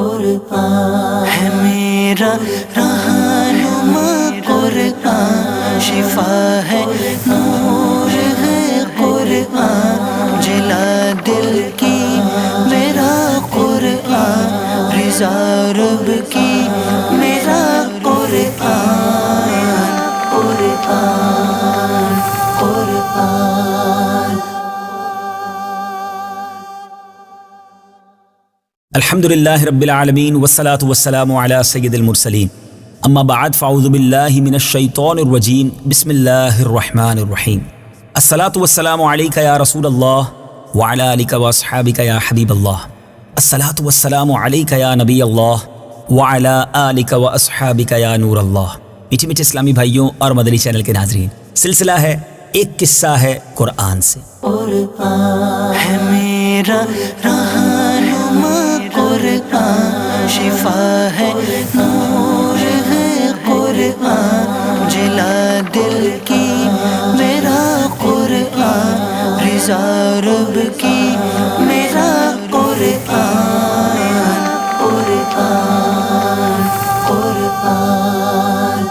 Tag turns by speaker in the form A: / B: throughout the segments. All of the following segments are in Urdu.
A: قرآن ہے میرا رہنما قرآن، شفا ہے نور ہے قرآن، جلا دل کی میرا قرآن، رضا رب کی میرا قرآن، قرآن قرآن۔
B: الحمدللہ رب العالمین والصلاة والسلام علی سید المرسلین، اما بعد فاعوذ باللہ من الشیطان الرجیم، بسم اللہ الرحمن الرحیم۔ الصلاة والسلام علیک یا رسول اللہ وعلی آلک واصحابک یا حبیب اللہ، الصلاة والسلام علیک یا نبی اللہ وعلی آلک واصحابک یا نور اللہ۔ میٹھے میٹھے اسلامی بھائیوں اور مدنی چینل کے ناظرین، سلسلہ ہے ایک قصہ ہے قرآن سے۔
A: قرآن ہے میرا رہنما قرآن، شفا ہے نور ہے قرآن، جلا دل کی میرا قرآن، رضا رب کی میرا قرآن، قرآن قرآن۔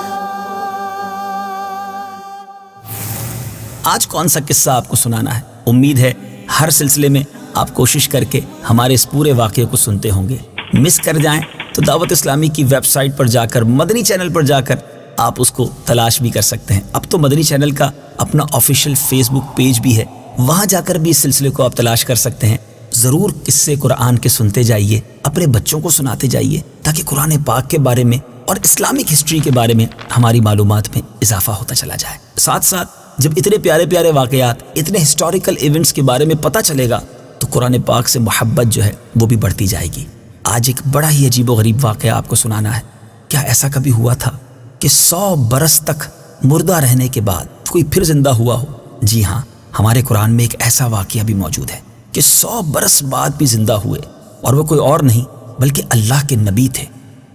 B: آج کون سا قصہ آپ کو سنانا ہے؟ امید ہے ہر سلسلے میں آپ کوشش کر کے ہمارے اس پورے واقعے کو سنتے ہوں گے۔ مس کر جائیں تو دعوت اسلامی کی ویب سائٹ پر جا کر، مدنی چینل پر جا کر آپ اس کو تلاش بھی کر سکتے ہیں۔ اب تو مدنی چینل کا اپنا آفیشیل فیس بک پیج بھی ہے، وہاں جا کر بھی اس سلسلے کو آپ تلاش کر سکتے ہیں۔ ضرور قصے قرآن کے سنتے جائیے، اپنے بچوں کو سناتے جائیے، تاکہ قرآن پاک کے بارے میں اور اسلامک ہسٹری کے بارے میں ہماری معلومات میں اضافہ ہوتا چلا جائے۔ ساتھ ساتھ جب اتنے پیارے پیارے واقعات، اتنے ہسٹوریکل ایونٹس کے بارے میں پتہ چلے گا تو قرآن پاک سے محبت جو ہے وہ بھی بڑھتی جائے گی۔ آج ایک بڑا ہی عجیب و غریب واقعہ آپ کو سنانا ہے۔ کیا ایسا کبھی ہوا تھا کہ 100 برس تک مردہ رہنے کے بعد کوئی پھر زندہ ہوا ہو؟ جی ہاں، ہمارے قرآن میں ایک ایسا واقعہ بھی موجود ہے کہ 100 برس بعد بھی زندہ ہوئے، اور وہ کوئی اور نہیں بلکہ اللہ کے نبی تھے۔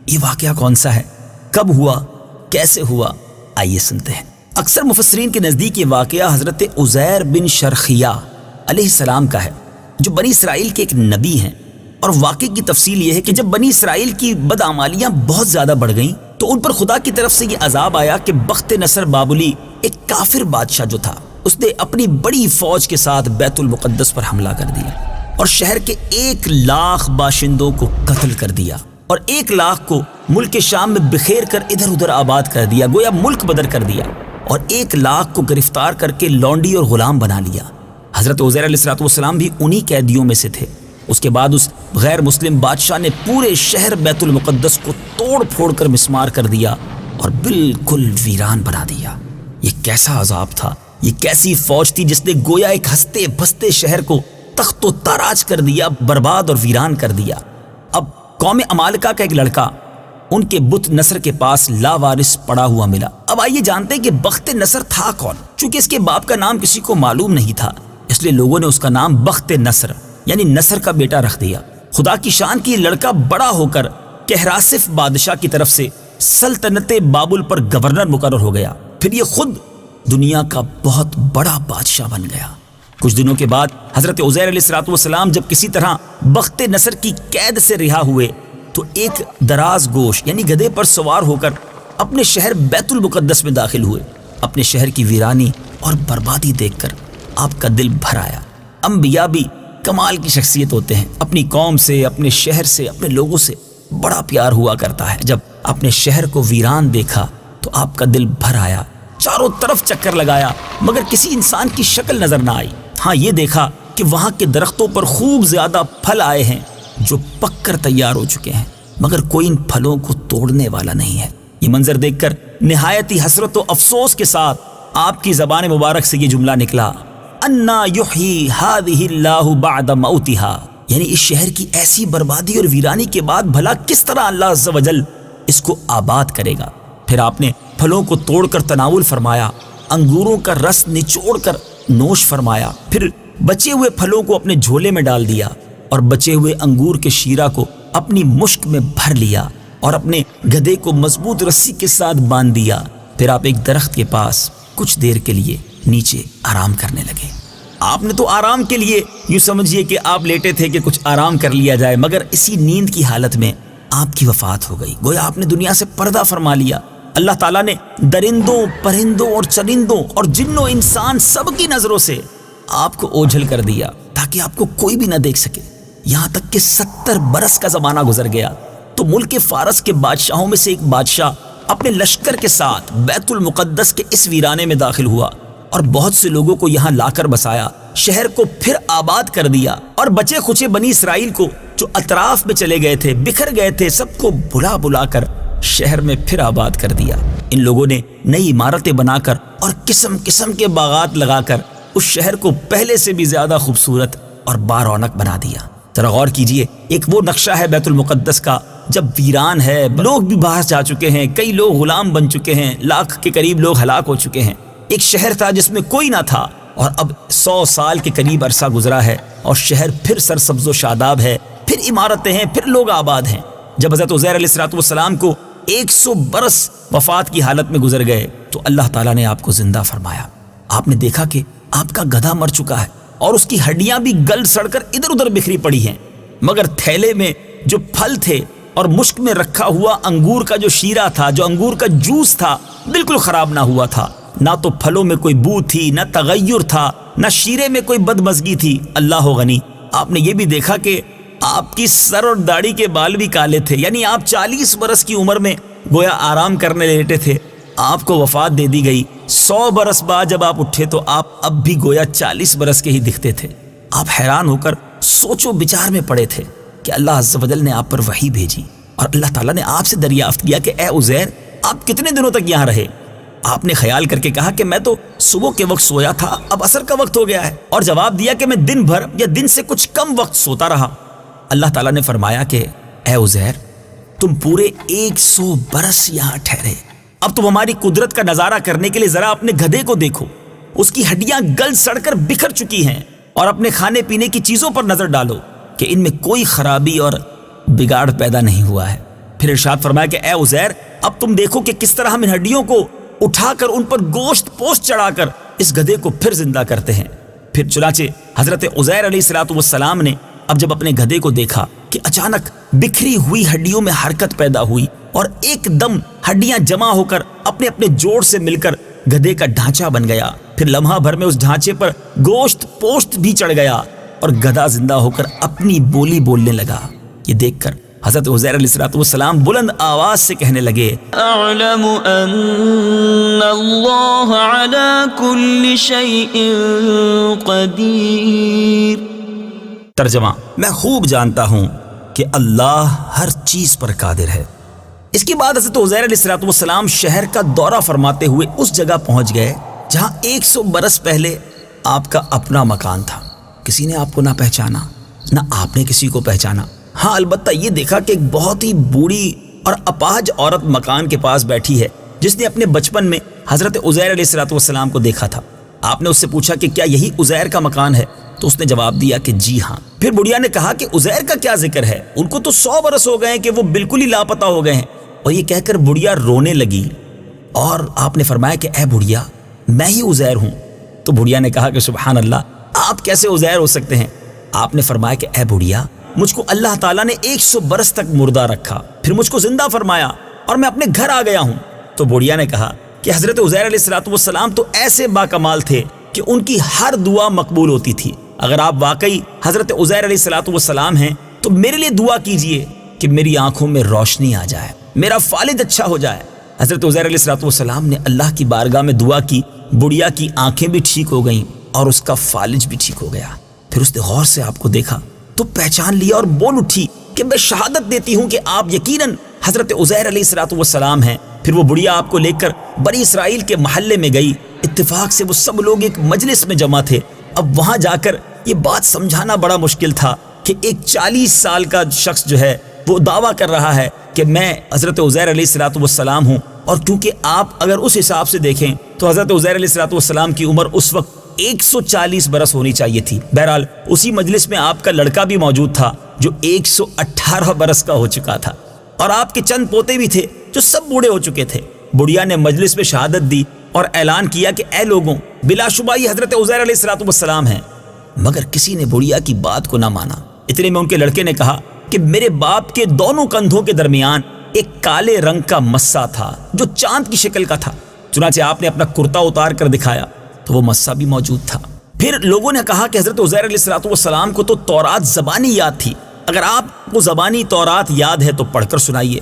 B: یہ واقعہ کون سا ہے؟ کب ہوا؟ کیسے ہوا؟ آئیے سنتے ہیں۔ اکثر مفسرین کے نزدیک یہ واقعہ حضرت عزیر بن شرخیہ علیہ السلام کا ہے، جو بنی اسرائیل کے ایک نبی ہیں۔ اور واقعے کی تفصیل یہ ہے کہ جب بنی اسرائیل کی بدعمالیاں بہت زیادہ بڑھ گئیں تو ان پر خدا کی طرف سے یہ عذاب آیا کہ بخت نصر بابلی، ایک کافر بادشاہ جو تھا، اس نے اپنی بڑی فوج کے ساتھ بیت المقدس پر حملہ کر دیا اور شہر کے 1 لاکھ باشندوں کو قتل کر دیا، اور 1 لاکھ کو ملک شام میں بکھیر کر ادھر ادھر آباد کر دیا، گویا ملک بدر کر دیا، اور 1 لاکھ کو گرفتار کر کے لونڈی اور غلام بنا لیا۔ حضرت عزیر علیہ السلام بھی انہی قیدیوں میں سے تھے۔ اس کے بعد اس غیر مسلم بادشاہ نے پورے شہر بیت المقدس کو توڑ پھوڑ کر مسمار کر دیا اور بالکل ویران بنا دیا۔ یہ کیسا عذاب تھا، یہ کیسی فوج تھی جس نے گویا ایک ہنستے بستے شہر کو تخت و تاراج کر دیا، برباد اور ویران کر دیا۔ اب قوم عمالقہ کا ایک لڑکا ان کے بت نصر کے پاس لاوارث پڑا ہوا ملا۔ اب آئیے جانتے ہیں کہ بخت نصر تھا کون۔ چونکہ اس کے باپ کا نام کسی کو معلوم نہیں تھا، اس لیے لوگوں نے اس کا نام بخت نصر یعنی نصر کا بیٹا رکھ دیا۔ خدا کی شان کی یہ لڑکا بڑا ہو کر کہراسف بادشاہ کی طرف سے سلطنت بابل پر گورنر مقرر ہو گیا، پھر یہ خود دنیا کا بہت بڑا بادشاہ بن گیا۔ کچھ دنوں کے بعد حضرت عزیر علیہ السلام جب کسی طرح بخت نصر کی قید سے رہا ہوئے تو ایک دراز گوش یعنی گدھے پر سوار ہو کر اپنے شہر بیت المقدس میں داخل ہوئے۔ اپنے شہر کی ویرانی اور بربادی دیکھ کر آپ کا دل بھر آیا۔ انبیاء بھی کمال کی شخصیت ہوتے ہیں، اپنی قوم سے، اپنے شہر سے، اپنے لوگوں سے بڑا پیار ہوا کرتا ہے۔ جب اپنے شہر کو ویران دیکھا تو آپ کا دل بھر آیا، چاروں طرف چکر لگایا مگر کسی انسان کی شکل نظر نہ آئی۔ ہاں یہ دیکھا کہ وہاں کے درختوں پر خوب زیادہ پھل آئے ہیں جو پک کر تیار ہو چکے ہیں، مگر کوئی ان پھلوں کو توڑنے والا نہیں ہے۔ یہ منظر دیکھ کر نہایت ہی حسرت و افسوس کے ساتھ آپ کی زبان مبارک سے یہ جملہ نکلا، انا یحیی ہذہ اللہ بعد موتہا، یعنی اس شہر کی ایسی بربادی اور ویرانی کے بعد بھلا کس طرح اللہ عز و جل اس کو آباد کرے گا۔ پھر آپ نے پھلوں کو توڑ کر تناول فرمایا، انگوروں کا رس نچوڑ کر نوش فرمایا، پھر بچے ہوئے پھلوں کو اپنے جھولے میں ڈال دیا اور بچے ہوئے انگور کے شیرہ کو اپنی مشک میں بھر لیا اور اپنے گدھے کو مضبوط رسی کے ساتھ باندھ دیا۔ پھر آپ ایک درخت کے پاس کچھ دیر کے لیے نیچے آرام کرنے لگے۔ آپ نے تو آرام کے لیے یوں سمجھیے کہ آپ لیٹے تھے کہ کچھ آرام کر لیا جائے، مگر اسی نیند کی حالت میں آپ کی وفات ہو گئی، گویا آپ نے دنیا سے پردہ فرما لیا۔ اللہ تعالیٰ نے درندوں، پرندوں اور چرندوں اور جنوں انسان سب کی نظروں سے آپ کو اوجھل کر دیا تاکہ آپ کو کوئی بھی نہ دیکھ سکے۔ یہاں تک کہ 70 برس کا زمانہ گزر گیا تو ملک فارس کے بادشاہوں میں سے ایک بادشاہ اپنے لشکر کے ساتھ بیت المقدس کے اس ویرانے میں داخل ہوا اور بہت سے لوگوں کو یہاں لا کر بسایا، شہر کو پھر آباد کر دیا، اور بچے کھچے بنی اسرائیل کو جو اطراف میں چلے گئے تھے، بکھر گئے تھے، سب کو بلا بلا کر شہر میں پھر آباد کر دیا۔ ان لوگوں نے نئی عمارتیں بنا کر اور قسم قسم کے باغات لگا کر اس شہر کو پہلے سے بھی زیادہ خوبصورت اور بارونق بنا دیا۔ ذرا غور کیجئے، ایک وہ نقشہ ہے بیت المقدس کا جب ویران ہے، لوگ بھی باہر جا چکے ہیں، کئی لوگ غلام بن چکے ہیں، 1 لاکھ کے قریب لوگ ہلاک ہو چکے ہیں۔ ایک شہر تھا جس میں کوئی نہ تھا، اور اب 100 سال کے قریب عرصہ گزرا ہے اور شہر پھر سرسبز و شاداب ہے، پھر عمارتیں ہیں، پھر لوگ آباد ہیں۔ جب حضرت عزیر علیہ السلام کو 100 برس وفات کی حالت میں گزر گئے تو اللہ تعالیٰ نے آپ کو زندہ فرمایا۔ آپ نے دیکھا کہ آپ کا گدھا مر چکا ہے اور اس کی ہڈیاں بھی گل سڑ کر ادھر ادھر بکھری پڑی ہیں، مگر تھیلے میں جو پھل تھے اور مشک میں رکھا ہوا انگور کا جو شیرہ تھا، جو انگور کا جوس تھا، بالکل خراب نہ ہوا تھا۔ نہ تو پھلوں میں کوئی بو تھی، نہ تغیر تھا، نہ شیرے میں کوئی بدمزگی تھی۔ اللہ غنی۔ آپ نے یہ بھی دیکھا کہ آپ کی سر اور داڑھی کے بال بھی کالے تھے، یعنی آپ 40 برس کی عمر میں گویا آرام کرنے لیٹے تھے، آپ کو وفات دے دی گئی۔ 100 برس بعد جب آپ اٹھے تو آپ اب بھی گویا 40 برس کے ہی دکھتے تھے۔ آپ حیران ہو کر سوچ و بچار میں پڑے تھے کہ اللہ عز و جل نے آپ پر وحی بھیجی اور اللہ تعالیٰ نے آپ سے دریافت کیا کہ اے عزیر، آپ کتنے دنوں تک یہاں رہے؟ آپ نے خیال کر کے کہا کہ میں تو صبح کے وقت سویا تھا، اب عصر کا وقت ہو گیا ہے، اور جواب دیا کہ میں دن بھر یا دن سے کچھ کم وقت سوتا رہا۔ اللہ تعالیٰ نے فرمایا کہ اے عزیر، تم پورے 100 برس یہاں ٹھہرے، اب تم ہماری قدرت کا نظارہ کرنے کے لیے ذرا اپنے گدھے کو دیکھو، اس کی ہڈیاں گل سڑ کر بکھر چکی ہیں، اور اپنے کھانے پینے کی چیزوں پر نظر ڈالو کہ ان میں کوئی خرابی اور بگاڑ پیدا نہیں ہوا ہے۔ پھر ارشاد فرمایا کہ اے عزیر، اب تم دیکھو کہ کس طرح ہم ان ہڈیوں کو اٹھا کر ان پر گوشت پوست چڑھا کر اس گدھے کو پھر زندہ کرتے ہیں۔ پھر چنانچہ حضرت عزیر علیہ السلام نے اب جب اپنے گدھے کو دیکھا کہ اچانک بکھری ہوئی ہڈیوں میں حرکت پیدا ہوئی اور ایک دم ہڈیاں جمع ہو کر اپنے اپنے جوڑ سے مل کر گدھے کا ڈھانچہ بن گیا، پھر لمحہ بھر میں اس ڈھانچے پر گوشت پوست بھی چڑھ گیا اور گدھا زندہ ہو کر اپنی بولی بولنے لگا۔ یہ دیکھ کر حضرت عزیر علیہ السلام بلند آواز سے کہنے لگے،
A: اعلم ان اللہ علی کل شیء قدیر۔
B: ترجمہ، میں خوب جانتا ہوں کہ اللہ ہر چیز پر قادر ہے۔ اس کے بعد حضرت عزیر علیہ السلام شہر کا دورہ فرماتے ہوئے اس جگہ پہنچ گئے جہاں 100 برس پہلے آپ کا اپنا مکان تھا۔ کسی نے آپ کو نہ پہچانا، نہ آپ نے کسی کو پہچانا۔ ہاں، البتہ یہ دیکھا کہ ایک بہت ہی بوڑھی اور اپاہج عورت مکان کے پاس بیٹھی ہے جس نے اپنے بچپن میں حضرت عزیر علیہ السلام کو دیکھا تھا۔ آپ نے اس سے پوچھا کہ کیا یہی عزیر کا مکان ہے؟ تو اس نے جواب دیا کہ جی ہاں۔ پھر بڑھیا نے کہا کہ عزیر کا کیا ذکر ہے، ان کو تو 100 برس ہو گئے ہیں کہ وہ بالکل ہی لاپتہ ہو گئے ہیں۔ اور یہ کہہ کر بڑھیا رونے لگی، اور آپ نے فرمایا کہ اے بڑھیا، میں ہی عزیر ہوں۔ تو بڑھیا نے کہا کہ سبحان اللہ، آپ کیسے عزیر ہو سکتے ہیں؟ آپ نے فرمایا کہ اے بڑھیا، مجھ کو اللہ تعالیٰ نے 100 برس تک مردہ رکھا، پھر مجھ کو زندہ فرمایا اور میں اپنے گھر آ گیا ہوں۔ تو بڑھیا نے کہا کہ حضرت عزیر علیہ السلام تو ایسے باکمال تھے کہ ان کی ہر دعا مقبول ہوتی تھی۔ اگر آپ واقعی حضرت عزیر علیہ السلام ہیں تو میرے لیے دعا کیجئے کہ میری آنکھوں میں روشنی آ جائے، میرا فالج اچھا ہو جائے۔ حضرت عزیر علیہ السلام نے اللہ کی بارگاہ میں دعا کی، بڑھیا کی آنکھیں بھی ٹھیک ہو گئیں اور اس کا فالج بھی ٹھیک ہو گیا۔ پھر اس نے غور سے آپ کو دیکھا تو پہچان لیا اور بول اٹھی کہ میں شہادت دیتی ہوں کہ آپ یقیناً حضرت عزیر علیہ السلام ہیں۔ پھر وہ بڑھیا آپ کو لے کر بنی اسرائیل کے محلے میں گئی۔ اتفاق سے وہ سب لوگ ایک مجلس میں جمع تھے۔ اب وہاں جا کر یہ بات سمجھانا بڑا مشکل تھا کہ ایک 40 سال کا شخص جو ہے وہ دعویٰ کر رہا ہے کہ میں حضرت عزیر علیہ السلام ہوں، اور کیونکہ آپ اگر اس حساب سے دیکھیں تو حضرت عزیر علیہ السلام کی عمر اس وقت 140 برس ہونی چاہیے تھی۔ بہرحال اسی مجلس میں آپ کا لڑکا بھی موجود تھا جو 118 برس کا ہو چکا تھا، اور آپ کے چند پوتے بھی تھے جو سب بوڑھے ہو چکے تھے۔ بڑھیا نے مجلس میں شہادت دی اور اعلان کیا کہ اے لوگوں، بلا شبہ یہ حضرت عزیر علیہ السلام ہیں، مگر کسی نے بڑھیا کی بات کو نہ مانا۔ اتنے میں ان کے لڑکے نے کہا کہ میرے باپ کے دونوں کندھوں کے درمیان ایک کالے رنگ کا مسا تھا جو چاند کی شکل کا تھا۔ چنانچہ آپ نے اپنا کرتا اتار کر دکھایا تو وہ مسا بھی موجود تھا۔ پھر لوگوں نے کہا کہ حضرت عزیر علیہ السلام کو تو تورات زبانی یاد تھی، اگر آپ کو زبانی تورات یاد ہے تو پڑھ کر سنائیے۔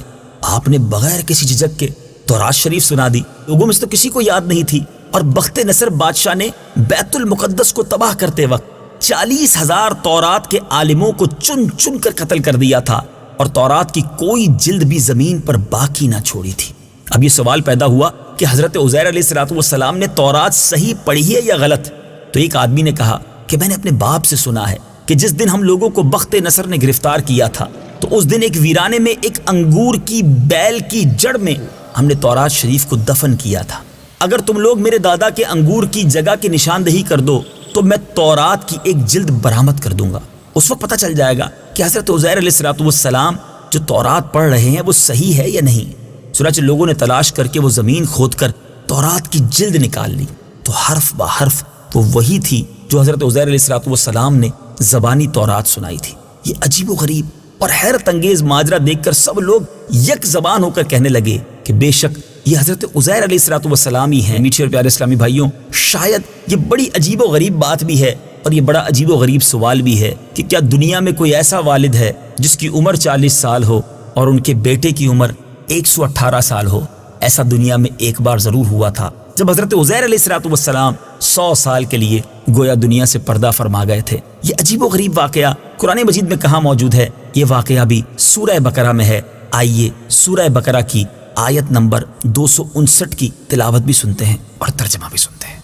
B: آپ نے بغیر کسی جھجک کے تورات شریف سنا دی۔ لوگوں میں سے تو کسی کو یاد نہیں تھی، اور بخت نصر بادشاہ نے بیت المقدس کو تباہ کرتے وقت 40,000 تورات کے عالموں کو چن چن کر قتل کر دیا تھا، اور تورات کی کوئی جلد بھی زمین پر باقی نہ چھوڑی تھی۔ اب یہ سوال پیدا ہوا کہ حضرت عزیر علیہ السلام نے تورات صحیح پڑھی ہے یا غلط؟ تو ایک آدمی نے کہا کہ میں نے اپنے باپ سے سنا ہے کہ جس دن ہم لوگوں کو بخت نصر نے گرفتار کیا تھا تو اس دن ایک ویرانے میں ایک انگور کی بیل کی جڑ میں ہم نے تورات شریف کو دفن کیا تھا۔ اگر تم لوگ میرے دادا کے انگور کی جگہ کی نشاندہی کر دو تو میں تورات کی ایک جلد برآمد کر دوں گا، اس وقت پتہ چل جائے گا کہ حضرت عزیر علیہ السلام جو تورات پڑھ رہے ہیں وہ صحیح ہے یا نہیں۔ چنانچہ لوگوں نے تلاش کر کے وہ زمین کھود کر تورات کی جلد نکال لی تو حرف بہ حرف وہ وہی تھی جو حضرت عزیر علیہ السلام نے زبانی تورات سنائی تھی۔ یہ عجیب و غریب اور حیرت انگیز ماجرا دیکھ کر سب لوگ یک زبان ہو کر کہنے لگے کہ بے شک یہ حضرت عزیر علیہ السلام ہی ہیں۔ میٹھے اور پیارے اسلامی بھائیوں، شاید یہ بڑی عجیب و غریب بات بھی ہے اور یہ بڑا عجیب و غریب سوال بھی ہے کہ کیا دنیا میں کوئی ایسا والد ہے جس کی عمر 40 سال ہو اور ان کے بیٹے کی عمر 118 سال ہو؟ ایسا دنیا میں ایک بار ضرور ہوا تھا جب حضرت عزیر علیہ السلام 100 سال کے لیے گویا دنیا سے پردہ فرما گئے تھے۔ یہ عجیب و غریب واقعہ قرآن مجید میں کہاں موجود ہے؟ یہ واقعہ بھی سورہ بقرہ میں ہے۔ آئیے سورہ بقرہ کی آیت نمبر 259 کی تلاوت بھی سنتے ہیں اور ترجمہ بھی سنتے ہیں۔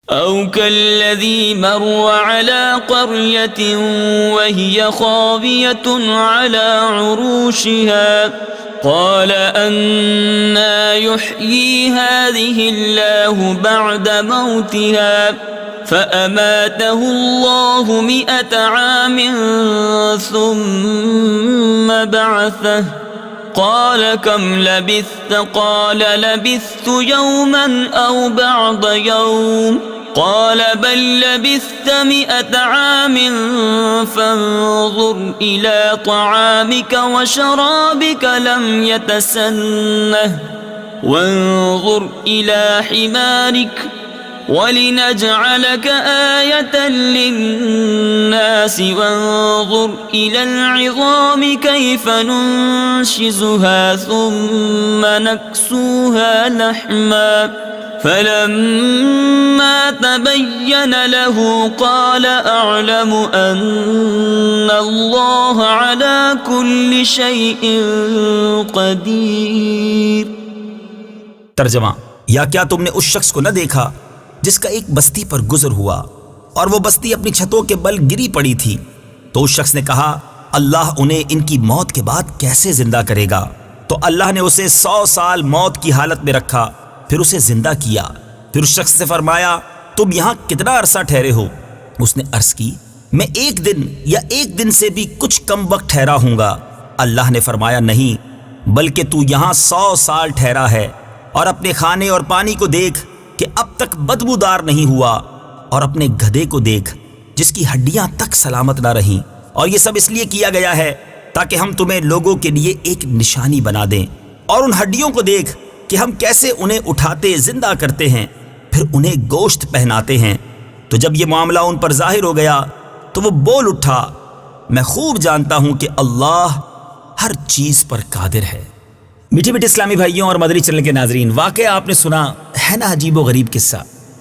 A: أو كالذي مر على قرية وهي خاوية على عروشها قال أنى يحيي هذه الله بعد موتها فأماته الله 100 عام ثم بعثه قال كم لبثت قال لبثت يوما أو بعض يوم قال بل لبثت 100 عام فانظر إلى طعامك وشرابك لم يتسنه وانظر إلى حمارك وَلِنَجْعَلَكَ آيَةً لِلنَّاسِ وَانظُرْ إِلَى الْعِظَامِ كَيْفَ نُنشِزُهَا ثُمَّ نَكْسُوهَا لَحْمًا فَلَمَّا تَبَيَّنَ لَهُ قَالَ أَعْلَمُ أَنَّ اللَّهَ عَلَى كُلِّ شَيْءٍ قَدِيرٌ۔
B: ترجمہ: یا کیا تم نے اس شخص کو نہ دیکھا جس کا ایک بستی پر گزر ہوا اور وہ بستی اپنی چھتوں کے بل گری پڑی تھی؟ تو اس شخص نے کہا اللہ انہیں ان کی موت کے بعد کیسے زندہ کرے گا؟ تو اللہ نے اسے 100 سال موت کی حالت میں رکھا، پھر اسے زندہ کیا۔ پھر اس شخص سے فرمایا تم یہاں کتنا عرصہ ٹھہرے ہو؟ اس نے عرض کی میں 1 دن یا 1 دن سے بھی کچھ کم وقت ٹھہرا ہوں گا۔ اللہ نے فرمایا نہیں بلکہ تو یہاں 100 سال ٹھہرا ہے، اور اپنے کھانے اور پانی کو دیکھ کہ اب تک بدبودار نہیں ہوا، اور اپنے گدھے کو دیکھ جس کی ہڈیاں تک سلامت نہ رہیں، اور یہ سب اس لیے کیا گیا ہے تاکہ ہم تمہیں لوگوں کے لیے ایک نشانی بنا دیں۔ اور ان ہڈیوں کو دیکھ کہ ہم کیسے انہیں اٹھاتے زندہ کرتے ہیں، پھر انہیں گوشت پہناتے ہیں۔ تو جب یہ معاملہ ان پر ظاہر ہو گیا تو وہ بول اٹھا میں خوب جانتا ہوں کہ اللہ ہر چیز پر قادر ہے۔ میٹھے میٹھے اسلامی بھائیوں اور مدنی چینل کے ناظرین، واقعہ آپ نے سنا ہے نا عجیب و غریب قصہ،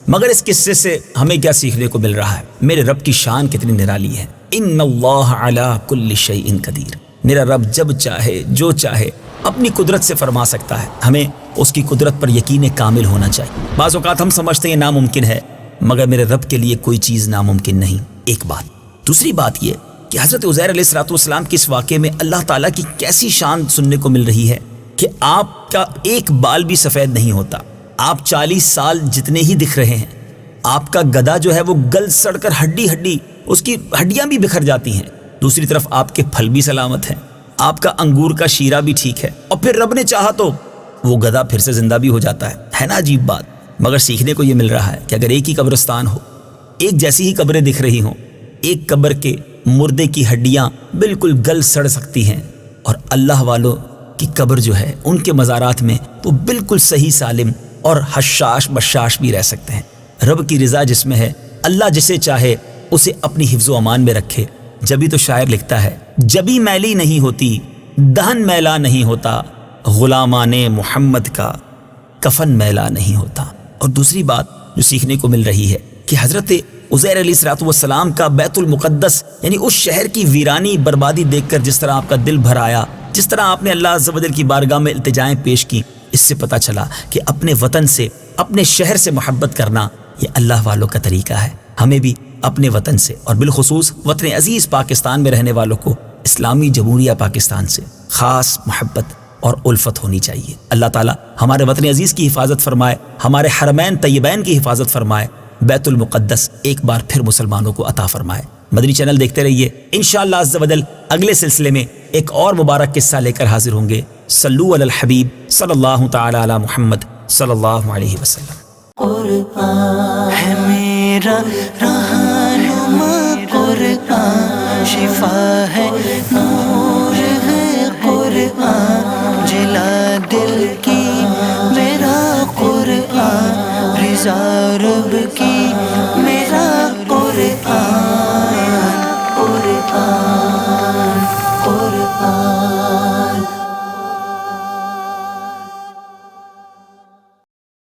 B: مگر اس قصے سے ہمیں کیا سیکھنے کو مل رہا ہے؟ میرے رب کی شان کتنی نرالی ہے۔ ان اللہ علی کل شیء قدیر، میرا رب جب چاہے جو چاہے اپنی قدرت سے فرما سکتا ہے۔ ہمیں اس کی قدرت پر یقین کامل ہونا چاہیے۔ بعض اوقات ہم سمجھتے ہیں ناممکن ہے، مگر میرے رب کے لیے کوئی چیز ناممکن نہیں۔ ایک بات۔ دوسری بات یہ کہ حضرت عزیر علیہ السلام کے اس واقعے میں اللہ تعالیٰ کی کیسی شان سننے کو مل رہی ہے کہ آپ کا ایک بال بھی سفید نہیں ہوتا، آپ 40 سال جتنے ہی دکھ رہے ہیں، آپ کا گدھا جو ہے وہ گل سڑ کر ہڈی اس کی ہڈیاں بھی بکھر جاتی ہیں، دوسری طرف آپ کے پھل بھی سلامت ہیں، آپ کا انگور کا شیرہ بھی ٹھیک ہے، اور پھر رب نے چاہا تو وہ گدھا پھر سے زندہ بھی ہو جاتا ہے نا عجیب بات۔ مگر سیکھنے کو یہ مل رہا ہے کہ اگر ایک ہی قبرستان ہو، ایک جیسی ہی قبریں دکھ رہی ہوں، ایک قبر کے مردے کی ہڈیاں بالکل گل سڑ سکتی ہیں، اور اللہ والوں کی قبر جو ہے ان کے مزارات میں وہ بالکل صحیح سالم اور حشاش بشاش بھی رہ سکتے ہیں۔ رب کی رضا جس میں ہے، اللہ جسے چاہے اسے اپنی حفظ و امان میں رکھے۔ جبھی تو شاعر لکھتا ہے، جبھی میلی نہیں ہوتی دہن میلا نہیں ہوتا، غلامان محمد کا کفن میلا نہیں ہوتا۔ اور دوسری بات جو سیکھنے کو مل رہی ہے کہ حضرت عزیر علیہ الصلوۃ والسلام کا بیت المقدس یعنی اس شہر کی ویرانی بربادی دیکھ کر جس طرح آپ کا دل بھر آیا، جس طرح آپ نے اللہ عز و جل کی بارگاہ میں التجائیں پیش کی، اس سے پتہ چلا کہ اپنے وطن سے، اپنے شہر سے محبت کرنا یہ اللہ والوں کا طریقہ ہے۔ ہمیں بھی اپنے وطن سے اور بالخصوص وطن عزیز پاکستان میں رہنے والوں کو اسلامی جمہوریہ پاکستان سے خاص محبت اور الفت ہونی چاہیے۔ اللہ تعالیٰ ہمارے وطن عزیز کی حفاظت فرمائے، ہمارے حرمین طیبین کی حفاظت فرمائے، بیت المقدس ایک بار پھر مسلمانوں کو عطا فرمائے۔ مدنی چینل دیکھتے رہیے، انشاءاللہ عز و جل اگلے سلسلے میں ایک اور مبارک قصہ لے کر حاضر ہوں گے۔ صلو علی الحبیب صلی اللہ تعالی علی محمد صلی اللہ علیہ وسلم۔
C: قرآن ہے میرا رہنما، قرآن شفا ہے